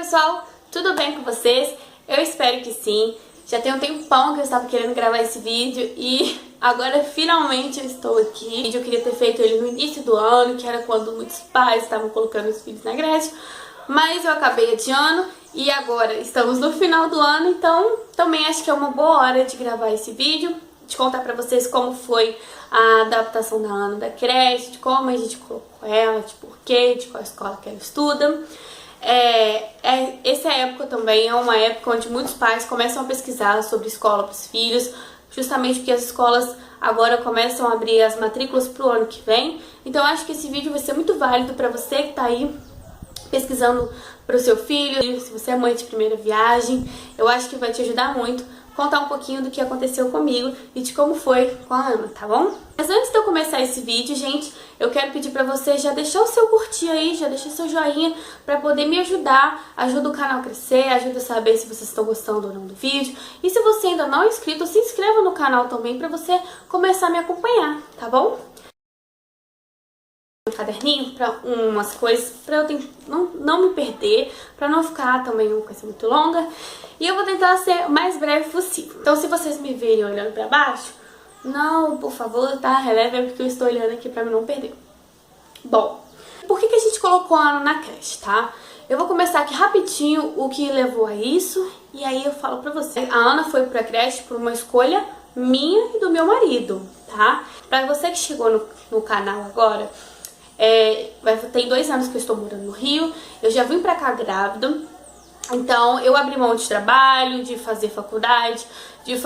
pessoal, tudo bem com vocês? Eu espero que sim. Já tem um tempão que eu estava querendo gravar esse vídeo e agora finalmente eu estou aqui. Eu queria ter feito ele no início do ano, que era quando muitos pais estavam colocando os filhos na creche, mas eu acabei adiando e agora estamos no final do ano, então também acho que é uma boa hora de gravar esse vídeo, de contar pra vocês como foi a adaptação da Ana da creche, de como a gente colocou ela, de porquê, de qual escola que ela estuda. Essa época também é uma época onde muitos pais começam a pesquisar sobre escola para os filhos, justamente porque as escolas agora começam a abrir as matrículas para o ano que vem. Então acho que esse vídeo vai ser muito válido para você que está aí pesquisando para o seu filho, se você é mãe de primeira viagem, eu acho que vai te ajudar muito contar um pouquinho do que aconteceu comigo e de como foi com a Ana, tá bom? Mas antes de eu começar esse vídeo, gente, eu quero pedir pra você já deixar o seu curtir aí, já deixar seu joinha pra poder me ajudar, ajuda o canal a crescer, ajuda a saber se vocês estão gostando ou não do vídeo. E se você ainda não é inscrito, se inscreva no canal também pra você começar a me acompanhar, tá bom? Um caderninho para umas coisas, para eu não me perder, para não ficar também uma coisa muito longa. E eu vou tentar ser o mais breve possível. Então se vocês me verem olhando para baixo, não, por favor, tá? Releve, é porque eu estou olhando aqui para não perder. Bom, por que a gente colocou a Ana na creche, tá? Eu vou começar aqui rapidinho o que levou a isso e aí eu falo pra você. A Ana foi pra creche por uma escolha minha e do meu marido, tá? Pra você que chegou no canal agora, tem 2 anos que eu estou morando no Rio, eu já vim pra cá grávida, então eu abri mão de trabalho, de fazer faculdade, de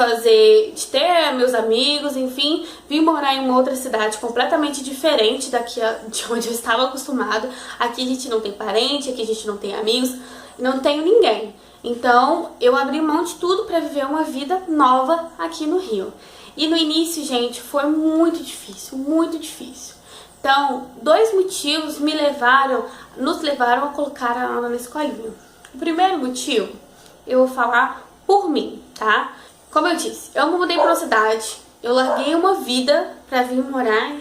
ter meus amigos, enfim, vim morar em uma outra cidade completamente diferente daqui de onde eu estava acostumado. Aqui a gente não tem parente, aqui a gente não tem amigos, não tenho ninguém. Então eu abri mão de tudo pra viver uma vida nova aqui no Rio. E no início, gente, foi muito difícil, muito difícil. Então, 2 motivos nos levaram a colocar a Ana na escolinha. O primeiro motivo, eu vou falar por mim, tá? Como eu disse, eu me mudei para uma cidade, eu larguei uma vida para vir morar,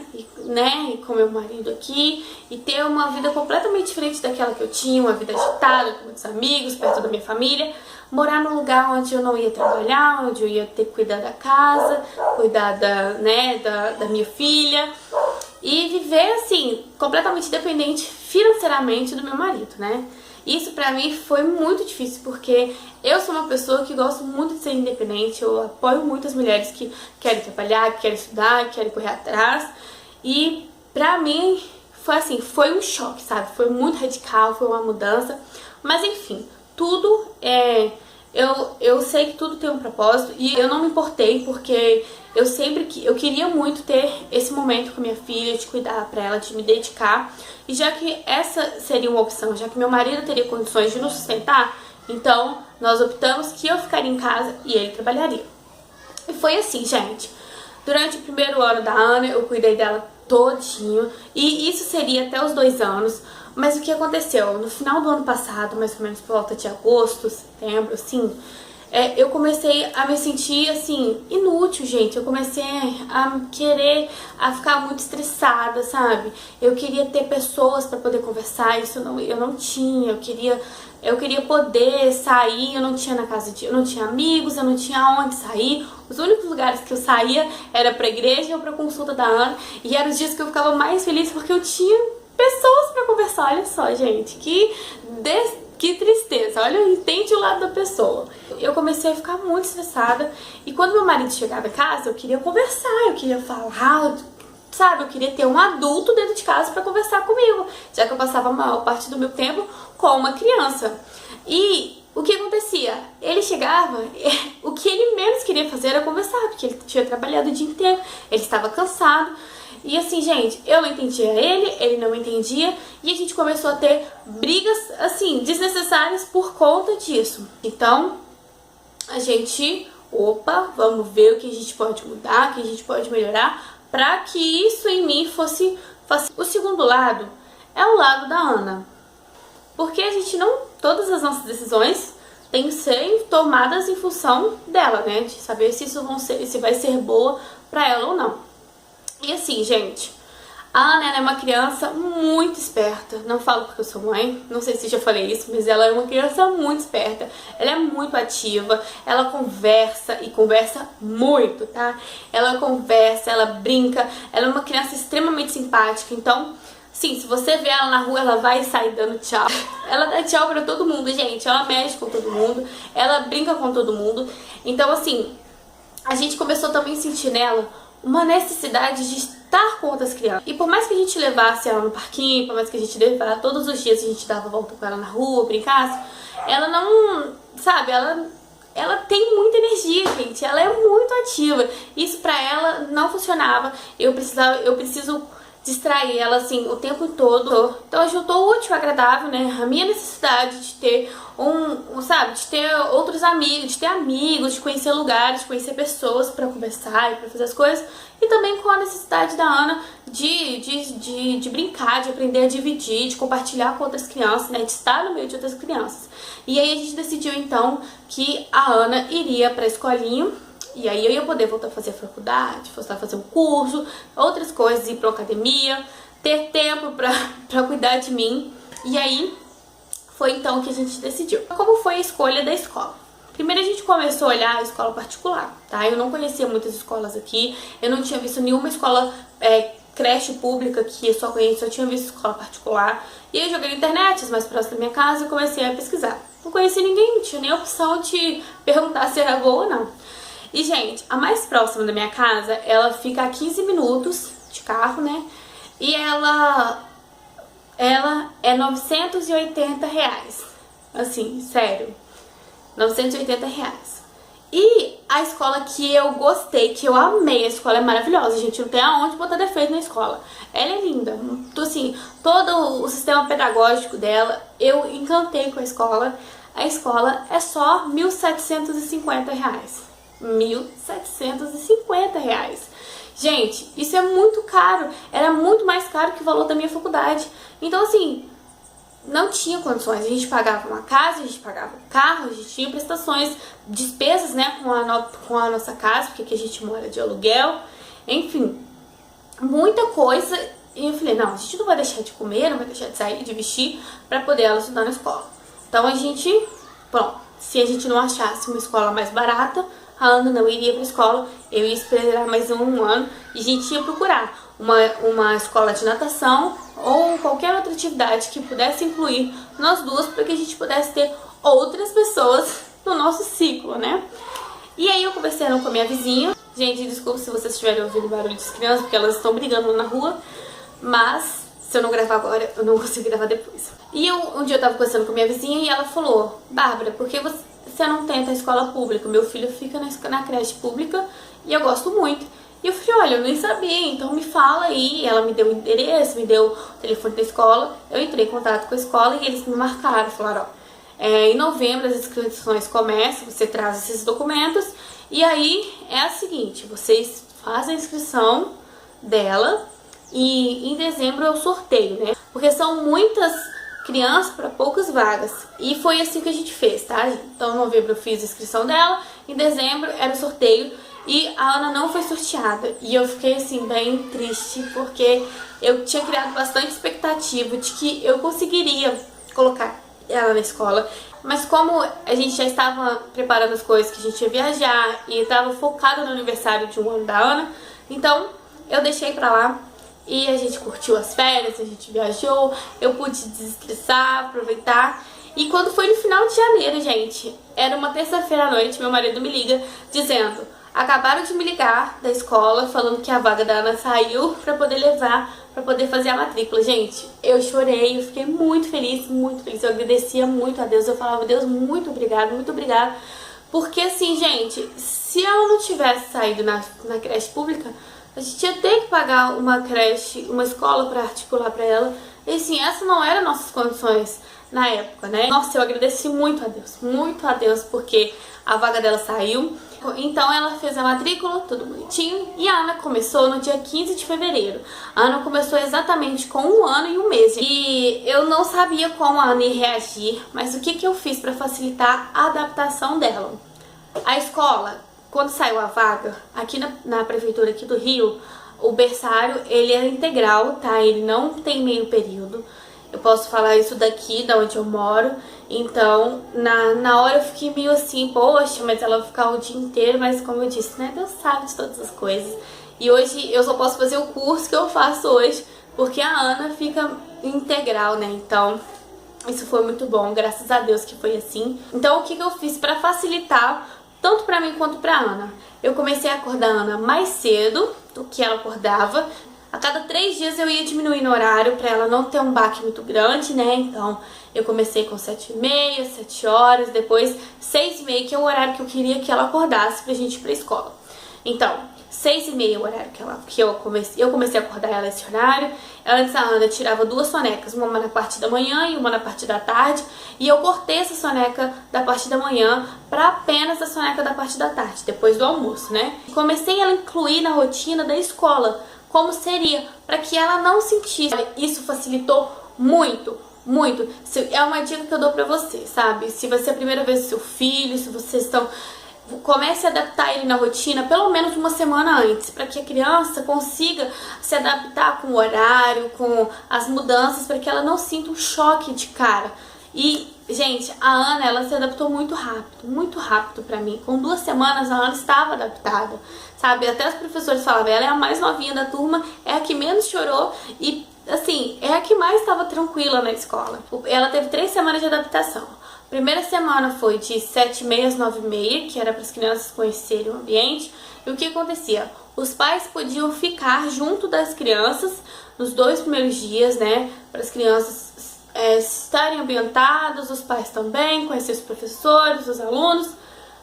né, com meu marido aqui e ter uma vida completamente diferente daquela que eu tinha, uma vida agitada, com muitos amigos, perto da minha família, morar num lugar onde eu não ia trabalhar, onde eu ia ter que cuidar da casa, cuidar da minha filha. E viver, assim, completamente dependente financeiramente do meu marido, né? Isso pra mim foi muito difícil, porque eu sou uma pessoa que gosto muito de ser independente, eu apoio muitas mulheres que querem trabalhar, que querem estudar, que querem correr atrás. E pra mim foi assim, foi um choque, sabe? Foi muito radical, foi uma mudança. Mas enfim, tudo eu sei que tudo tem um propósito e eu não me importei porque eu queria muito ter esse momento com minha filha, de cuidar pra ela, de me dedicar. E já que essa seria uma opção, já que meu marido teria condições de nos sustentar, então nós optamos que eu ficaria em casa e ele trabalharia. E foi assim, gente. Durante o primeiro ano da Ana, eu cuidei dela todinho e isso seria até os 2 anos. Mas o que aconteceu? No final do ano passado, mais ou menos por volta de agosto, setembro, assim, eu comecei a me sentir, assim, inútil, gente. Eu comecei a ficar muito estressada, sabe? Eu queria ter pessoas pra poder conversar, eu não tinha. Eu queria poder sair, eu não tinha eu não tinha amigos, eu não tinha onde sair. Os únicos lugares que eu saía era pra igreja ou pra consulta da Ana. E eram os dias que eu ficava mais feliz porque eu tinha pessoas pra conversar. Olha só, gente, que tristeza. Olha, entende o lado da pessoa. Eu comecei a ficar muito estressada e quando meu marido chegava em casa, eu queria conversar, eu queria falar, sabe? Eu queria ter um adulto dentro de casa pra conversar comigo, já que eu passava a maior parte do meu tempo com uma criança. E o que acontecia? Ele chegava, o que ele menos queria fazer era conversar, porque ele tinha trabalhado o dia inteiro, ele estava cansado. E assim, gente, eu não entendia ele não me entendia, e a gente começou a ter brigas, assim, desnecessárias por conta disso. Então, a gente, vamos ver o que a gente pode mudar, o que a gente pode melhorar, pra que isso em mim fosse. O segundo lado é o lado da Ana. Porque a gente todas as nossas decisões têm que ser tomadas em função dela, né? De saber se vai ser boa pra ela ou não. E assim, gente, A Ana, ela é uma criança muito esperta. Não falo porque eu sou mãe, não sei se já falei isso, mas ela é uma criança muito esperta. Ela é muito ativa, ela conversa e conversa muito, tá? Ela conversa, ela brinca, ela é uma criança extremamente simpática. Então, sim, se você vê ela na rua, ela vai sair dando tchau. Ela dá tchau pra todo mundo, gente. Ela mexe com todo mundo, ela brinca com todo mundo. Então, assim, a gente começou também a sentir nela uma necessidade de estar com outras crianças. E por mais que a gente levasse ela no parquinho, por mais que a gente levasse todos os dias, a gente dava volta com ela na rua, brincasse, ela não, sabe, ela tem muita energia, gente. Ela é muito ativa. Isso pra ela não funcionava. Eu preciso distrair ela assim o tempo todo. Então juntou o útil ao agradável, né? A minha necessidade de ter sabe, de ter outros amigos, de ter amigos, de conhecer lugares, de conhecer pessoas pra conversar e pra fazer as coisas. E também com a necessidade da Ana de brincar, de aprender a dividir, de compartilhar com outras crianças, né? De estar no meio de outras crianças. E aí a gente decidiu então que a Ana iria pra escolinha. E aí eu ia poder voltar a fazer a faculdade, voltar a fazer um curso, outras coisas, ir pra academia, ter tempo pra cuidar de mim. E aí foi então que a gente decidiu. Como foi a escolha da escola? Primeiro a gente começou a olhar a escola particular, tá? Eu não conhecia muitas escolas aqui, eu não tinha visto nenhuma escola creche pública aqui, eu só tinha visto escola particular. E eu joguei na internet, as mais próximas da minha casa, e comecei a pesquisar. Não conhecia ninguém, não tinha nem opção de perguntar se era boa ou não. E, gente, a mais próxima da minha casa, ela fica a 15 minutos de carro, né? E ela é R$980. Assim, sério. R$980. E a escola que eu gostei, que eu amei, a escola é maravilhosa, gente. Não tem aonde botar defeito na escola. Ela é linda. Assim, todo o sistema pedagógico dela, eu encantei com a escola. A escola é só R$1.750. R$1.750. Gente, isso é muito caro. Era muito mais caro que o valor da minha faculdade. Então, assim, não tinha condições. A gente pagava uma casa, a gente pagava um carro, a gente tinha prestações, despesas, né, com a nossa casa, porque aqui a gente mora de aluguel. Enfim, muita coisa. E eu falei, não, a gente não vai deixar de comer, não vai deixar de sair, de vestir, pra poder ela estudar na escola. Então a gente, pronto, se a gente não achasse uma escola mais barata, a Ana não iria pra escola, eu ia esperar mais um ano e a gente ia procurar uma escola de natação ou qualquer outra atividade que pudesse incluir nós duas para que a gente pudesse ter outras pessoas no nosso ciclo, né? E aí eu conversando com a minha vizinha. Gente, desculpa se vocês estiverem ouvindo barulho das crianças, porque elas estão brigando na rua, mas se eu não gravar agora, eu não consigo gravar depois. E um dia eu tava conversando com a minha vizinha e ela falou, Bárbara, por que você não tenta a escola pública? Meu filho fica na creche pública e eu gosto muito. E eu falei, olha, eu nem sabia, então me fala aí. Ela me deu o endereço, me deu o telefone da escola. Eu entrei em contato com a escola e eles me marcaram. Falaram, ó, em novembro as inscrições começam, você traz esses documentos. E aí é o seguinte, vocês fazem a inscrição dela e em dezembro é o sorteio, né? Porque são muitas crianças para poucas vagas. E foi assim que a gente fez, tá? Então em novembro eu fiz a inscrição dela, em dezembro era o sorteio. E a Ana não foi sorteada. E eu fiquei assim bem triste, porque eu tinha criado bastante expectativa de que eu conseguiria colocar ela na escola. Mas como a gente já estava preparando as coisas, que a gente ia viajar e estava focada no aniversário de um ano da Ana, então eu deixei pra lá. E a gente curtiu as férias, a gente viajou, eu pude desestressar, aproveitar. E quando foi no final de janeiro, gente, era uma terça-feira à noite, meu marido me liga dizendo, acabaram de me ligar da escola falando que a vaga da Ana saiu pra poder levar, pra poder fazer a matrícula. Gente, eu chorei, eu fiquei muito feliz, eu agradecia muito a Deus, eu falava, Deus, muito obrigado. Porque assim, gente, se ela não tivesse saído na creche pública, a gente ia ter que pagar uma creche, uma escola pra articular pra ela. E assim, essas não eram nossas condições na época, né? Nossa, eu agradeci muito a Deus, porque a vaga dela saiu. Então ela fez a matrícula, tudo bonitinho. E a Ana começou no dia 15 de fevereiro. A Ana começou exatamente com 1 ano e 1 mês. E eu não sabia como a Ana ia reagir, mas o que eu fiz pra facilitar a adaptação dela? A escola, quando saiu a vaga, aqui na prefeitura aqui do Rio, o berçário, ele é integral, tá? Ele não tem meio período. Eu posso falar isso daqui, da onde eu moro. Então, na hora eu fiquei meio assim, poxa, mas ela vai ficar o dia inteiro. Mas como eu disse, né, Deus sabe de todas as coisas. E hoje eu só posso fazer o curso que eu faço hoje, porque a Ana fica integral, né? Então, isso foi muito bom, graças a Deus que foi assim. Então, o que eu fiz pra facilitar, tanto pra mim quanto pra Ana? Eu comecei a acordar a Ana mais cedo do que ela acordava. A cada 3 dias eu ia diminuindo o horário pra ela não ter um baque muito grande, né? Então, eu comecei com 7h30, 7 horas, depois 6h30, que é o horário que eu queria que ela acordasse pra gente ir pra escola. Então, 6h30 é o horário que eu comecei a acordar ela esse horário. Antes a Ana tirava 2 sonecas, uma na parte da manhã e uma na parte da tarde. E eu cortei essa soneca da parte da manhã para apenas a soneca da parte da tarde, depois do almoço, né? Comecei a incluir na rotina da escola, como seria, para que ela não sentisse. Isso facilitou muito, muito. É uma dica que eu dou pra você, sabe? Se vai ser a primeira vez do seu filho, se vocês estão... Comece a adaptar ele na rotina pelo menos uma semana antes, para que a criança consiga se adaptar com o horário, com as mudanças, para que ela não sinta um choque de cara. E, gente, a Ana, ela se adaptou muito rápido pra mim. Com 2 semanas a Ana estava adaptada, sabe? Até os professores falavam, ela é a mais novinha da turma, é a que menos chorou e, assim, é a que mais estava tranquila na escola. Ela teve 3 semanas de adaptação. Primeira semana foi de 7h30 às 9h30, que era para as crianças conhecerem o ambiente. E o que acontecia? Os pais podiam ficar junto das crianças nos 2 primeiros dias, né? Para as crianças estarem ambientadas, os pais também, conhecer os professores, os alunos,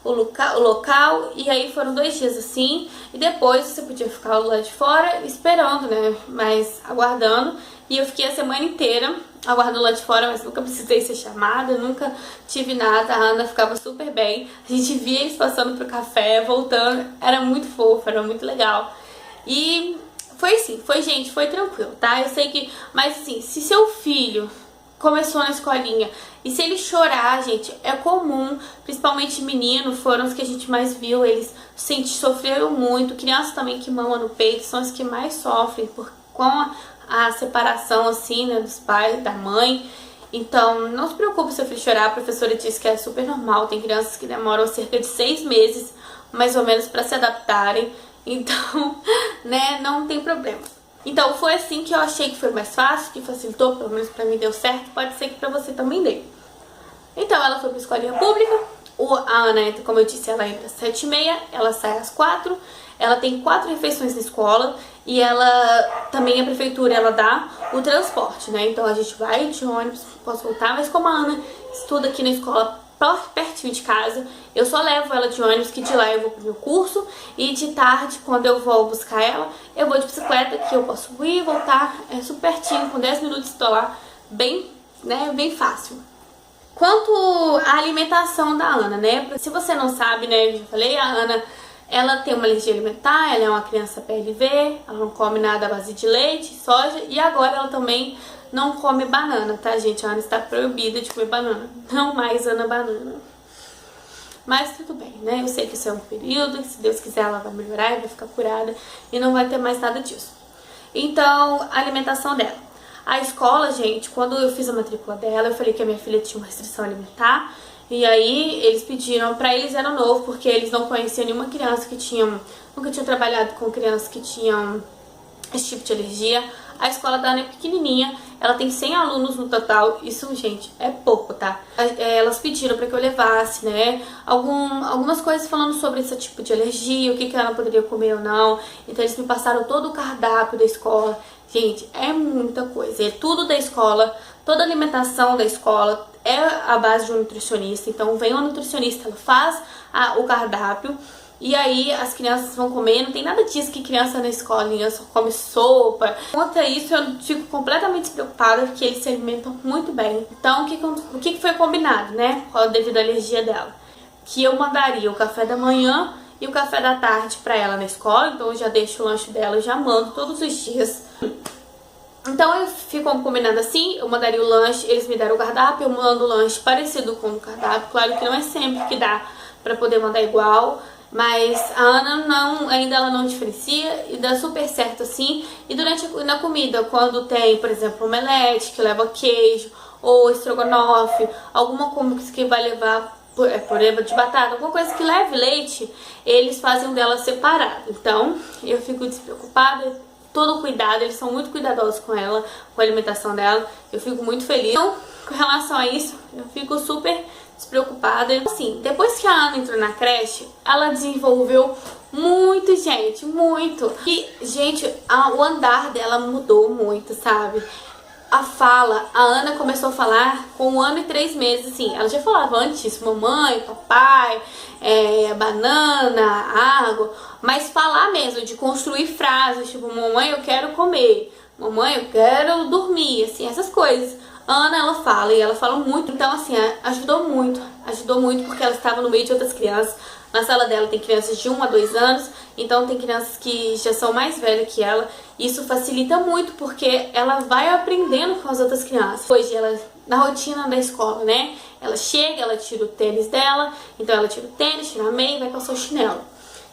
o local. E aí foram 2 dias assim. E depois você podia ficar lá de fora esperando, né? Mas aguardando. E eu fiquei a semana inteira aguardando lá de fora, mas nunca precisei ser chamada, nunca tive nada. A Ana ficava super bem. A gente via eles passando pro café, voltando. Era muito fofo, era muito legal. E foi assim, foi tranquilo, tá? Eu sei que, mas assim, se seu filho começou na escolinha e se ele chorar, gente, é comum, principalmente menino, foram os que a gente mais viu, eles sofreram muito. Crianças também que mamam no peito são as que mais sofrem com a separação, assim, né, dos pais, da mãe. Então, não se preocupe se seu filho chorar, a professora disse que é super normal. Tem crianças que demoram cerca de 6 meses, mais ou menos, para se adaptarem. Então, né, não tem problema. Então, foi assim que eu achei que foi mais fácil, que facilitou, pelo menos pra mim deu certo. Pode ser que pra você também dê. Então, ela foi pra escolinha pública. A Ana entra, como eu disse, ela entra às 7h30, ela sai às 4h. Ela tem 4 refeições na escola e ela também, a prefeitura, ela dá o transporte, né? Então a gente vai de ônibus, posso voltar, mas como a Ana estuda aqui na escola pertinho de casa, eu só levo ela de ônibus, que de lá eu vou pro meu curso, e de tarde, quando eu vou buscar ela, eu vou de bicicleta, que eu posso ir e voltar, é super pertinho, com 10 minutos estou lá, bem, né, bem fácil. Quanto à alimentação da Ana, né? Se você não sabe, né, eu já falei, a Ana, ela tem uma alergia alimentar, ela é uma criança PLV, ela não come nada à base de leite, soja, e agora ela também não come banana, tá, gente? A Ana está proibida de comer banana. Não mais Ana banana. Mas tudo bem, né? Eu sei que isso é um período, que se Deus quiser ela vai melhorar e vai ficar curada e não vai ter mais nada disso. Então, a alimentação dela. A escola, gente, quando eu fiz a matrícula dela, eu falei que a minha filha tinha uma restrição alimentar. E aí eles pediram, pra eles era novo, porque eles não conheciam nenhuma criança que nunca tinham trabalhado com crianças que tinham esse tipo de alergia. A escola da Ana é pequenininha, ela tem 100 alunos no total, isso, gente, é pouco, tá? Elas pediram pra que eu levasse, né, algumas coisas falando sobre esse tipo de alergia, o que ela poderia comer ou não. Então eles me passaram todo o cardápio da escola. Gente, é muita coisa, é tudo da escola, toda a alimentação da escola é a base de um nutricionista. Então vem uma nutricionista, ela faz o cardápio. E aí as crianças vão comer, não tem nada disso que criança na escolinha só come sopa. Contra isso eu fico completamente preocupada, porque eles se alimentam muito bem. Então o que foi combinado, né, devido à alergia dela? Que eu mandaria o café da manhã e o café da tarde pra ela na escola, então eu já deixo o lanche dela, eu já mando todos os dias. Então eu fico combinado assim, eu mandaria o lanche, eles me deram o cardápio, eu mando o lanche parecido com o cardápio. Claro que não é sempre que dá pra poder mandar igual. Mas a Ana ainda ela não diferencia e dá super certo assim. E na comida, quando tem, por exemplo, omelete que leva queijo, ou estrogonofe, alguma coisa que vai levar purê de batata, alguma coisa que leve leite, eles fazem dela separado. Então eu fico despreocupada, todo cuidado, eles são muito cuidadosos com ela, com a alimentação dela. Eu fico muito feliz. Então, com relação a isso, eu fico super despreocupada. Assim, depois que a Ana entrou na creche, ela desenvolveu muito, gente, muito. E, gente, o andar dela mudou muito, sabe? A fala, a Ana começou a falar com 1 ano e 3 meses, assim. Ela já falava antes, mamãe, papai, banana, água. Mas falar mesmo, de construir frases, tipo, mamãe, eu quero comer. Mamãe, eu quero dormir, assim, essas coisas. A Ana, ela fala, e ela fala muito. Então, assim, ajudou muito porque ela estava no meio de outras crianças. Na sala dela tem crianças de 1 a 2 anos, então tem crianças que já são mais velhas que ela. Isso facilita muito porque ela vai aprendendo com as outras crianças. Hoje, ela, na rotina da escola, né? Ela chega, ela tira o tênis dela, então ela tira o tênis, tira a meia e vai calçar o chinelo.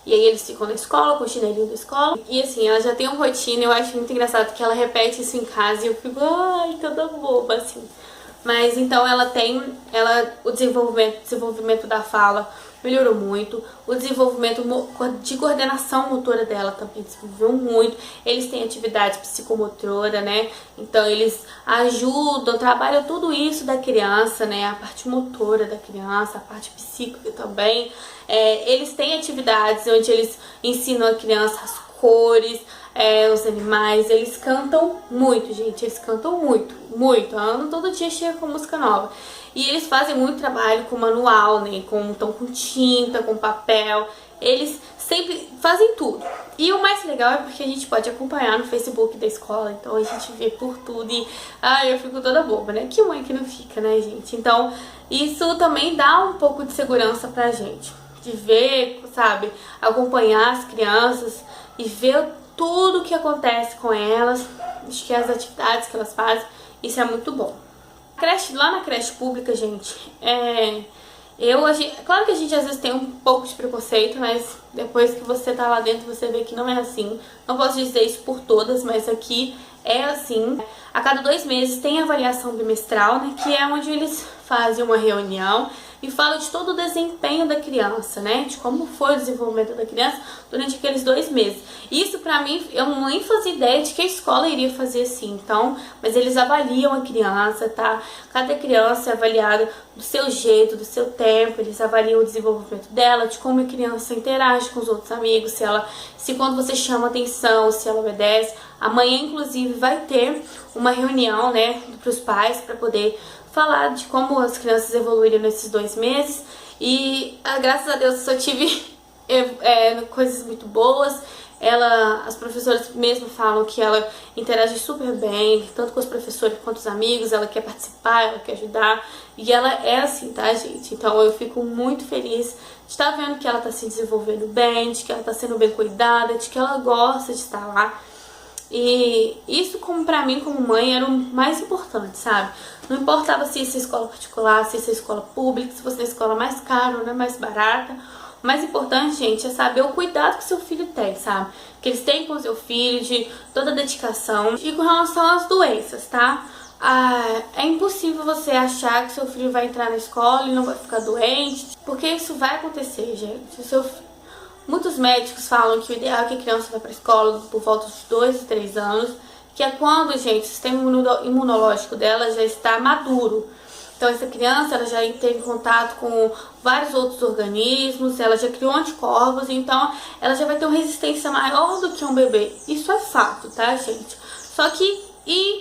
E aí eles ficam na escola, com o chinelinho da escola. E assim, ela já tem uma rotina, eu acho muito engraçado que ela repete isso em casa e eu fico, ai, toda boba, assim. Mas então o desenvolvimento da fala melhorou muito, o desenvolvimento de coordenação motora dela também desenvolveu muito. Eles têm atividade psicomotora, né? Então eles ajudam, trabalham tudo isso da criança, né? A parte motora da criança, a parte psíquica também. Eles têm atividades onde eles ensinam a criança as cores, os animais. Eles cantam muito, gente, eles cantam muito, muito. A Ana todo dia chega com música nova. E eles fazem muito trabalho com manual, né? Então com tinta, com papel. Eles sempre fazem tudo. E o mais legal é porque a gente pode acompanhar no Facebook da escola. Então a gente vê por tudo e eu fico toda boba, né? Que mãe que não fica, né, gente? Então isso também dá um pouco de segurança pra gente. De ver, sabe? Acompanhar as crianças e ver tudo o que acontece com elas. Acho que as atividades que elas fazem, isso é muito bom. Lá na creche pública, gente, claro que a gente às vezes tem um pouco de preconceito, mas depois que você tá lá dentro, você vê que não é assim. Não posso dizer isso por todas, mas aqui é assim. A cada 2 meses tem avaliação bimestral, né, que é onde eles fazem uma reunião e falam de todo o desempenho da criança, né, de como foi o desenvolvimento da criança durante aqueles 2 meses. Isso pra mim, eu nem fazia ideia de que a escola iria fazer assim, então, mas eles avaliam a criança, tá? Cada criança é avaliada do seu jeito, do seu tempo, eles avaliam o desenvolvimento dela, de como a criança interage com os outros amigos, se quando você chama atenção, se ela obedece. Amanhã, inclusive, vai ter uma reunião, né, para os pais, para poder falar de como as crianças evoluíram nesses 2 meses. E graças a Deus eu só tive coisas muito boas. As professoras mesmo falam que ela interage super bem, tanto com os professores quanto os amigos. Ela quer participar, ela quer ajudar. E ela é assim, tá, gente? Então eu fico muito feliz de estar vendo que ela tá se desenvolvendo bem, de que ela tá sendo bem cuidada, de que ela gosta de estar lá. E isso, como pra mim, como mãe, era o mais importante, sabe? Não importava se isso é escola particular, se isso é escola pública, se fosse uma escola mais cara ou não é mais barata. O mais importante, gente, é saber o cuidado que seu filho tem, sabe? Que eles têm com o seu filho, de toda a dedicação. E com relação às doenças, tá? É impossível você achar que seu filho vai entrar na escola e não vai ficar doente, porque isso vai acontecer, gente. Muitos médicos falam que o ideal é que a criança vá para a escola por volta dos 2 e 3 anos, que é quando, gente, o sistema imunológico dela já está maduro. Então essa criança ela já teve contato com vários outros organismos, ela já criou anticorpos, então ela já vai ter uma resistência maior do que um bebê. Isso é fato, tá, gente? Só que,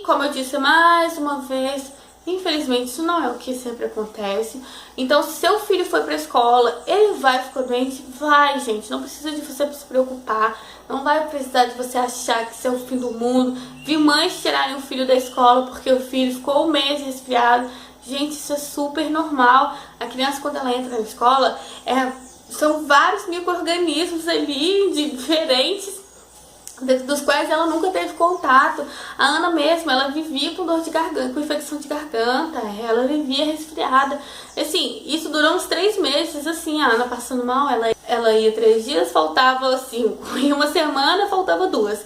como eu disse mais uma vez, infelizmente isso não é o que sempre acontece. Então se seu filho for pra escola, ele vai ficar doente? Vai, gente, não precisa de você se preocupar. Não vai precisar de você achar que isso é o fim do mundo. Vi mães tirarem o filho da escola porque o filho ficou 1 mês resfriado. Gente, isso é super normal. A criança, quando ela entra na escola, são vários micro-organismos ali diferentes, dos quais ela nunca teve contato. A Ana mesmo, ela vivia com dor de garganta, com infecção de garganta, ela vivia resfriada. Assim, isso durou uns 3 meses, assim, a Ana passando mal, ela ia 3 dias, faltava 5. Em uma semana, faltava 2.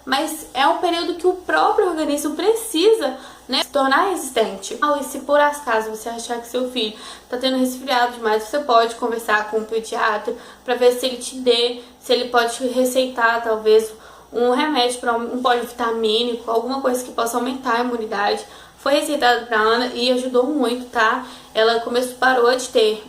Mas é um período que o próprio organismo precisa, né, se tornar resistente. E se por acaso você achar que seu filho tá tendo resfriado demais, você pode conversar com o pediatra para ver se ele te se ele pode te receitar talvez um remédio para um polivitamínico, alguma coisa que possa aumentar a imunidade. Foi receitado para Ana e ajudou muito, tá? Ela parou de ter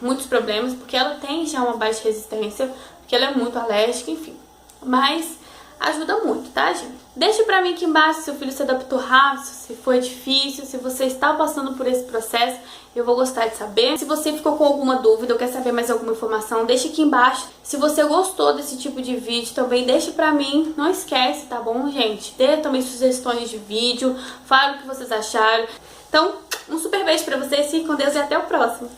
muitos problemas, porque ela tem já uma baixa resistência, porque ela é muito alérgica, enfim. Mas ajuda muito, tá, gente? Deixa pra mim aqui embaixo se seu filho se adaptou rápido, se foi difícil, se você está passando por esse processo, eu vou gostar de saber. Se você ficou com alguma dúvida ou quer saber mais alguma informação, deixa aqui embaixo. Se você gostou desse tipo de vídeo, também deixa pra mim. Não esquece, tá bom, gente? Dê também sugestões de vídeo, fale o que vocês acharam. Então, um super beijo pra vocês, fiquem com Deus e até o próximo.